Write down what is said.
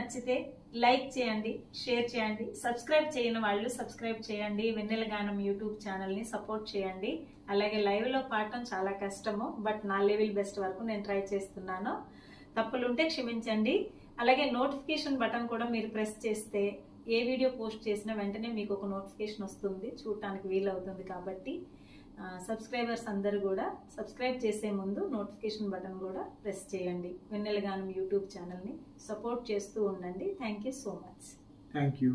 నచ్చితే లైక్ చేయండి, షేర్ చేయండి, సబ్స్క్రైబ్ చేయని వాళ్ళు సబ్స్క్రైబ్ చేయండి. వెన్నెల గానం యూట్యూబ్ ఛానల్ ని సపోర్ట్ చేయండి. అలాగే లైవ్ లో పాడటం చాలా కష్టము, బట్ నా లెవెల్ బెస్ట్ వరకు నేను ట్రై చేస్తున్నాను. తప్పులుంటే క్షమించండి. అలాగే నోటిఫికేషన్ బటన్ కూడా మీరు ప్రెస్ చేస్తే ఏ వీడియో పోస్ట్ చేసినా వెంటనే మీకు ఒక నోటిఫికేషన్ వస్తుంది, చూడటానికి వీలవుతుంది. కాబట్టి సబ్స్క్రైబర్స్ అందరూ కూడా సబ్స్క్రైబ్ చేసే ముందు నోటిఫికేషన్ బటన్ కూడా ప్రెస్ చేయండి. వెన్నెల గానం యూట్యూబ్ ఛానల్ని సపోర్ట్ చేస్తూ ఉండండి. Thank you so much. Thank you.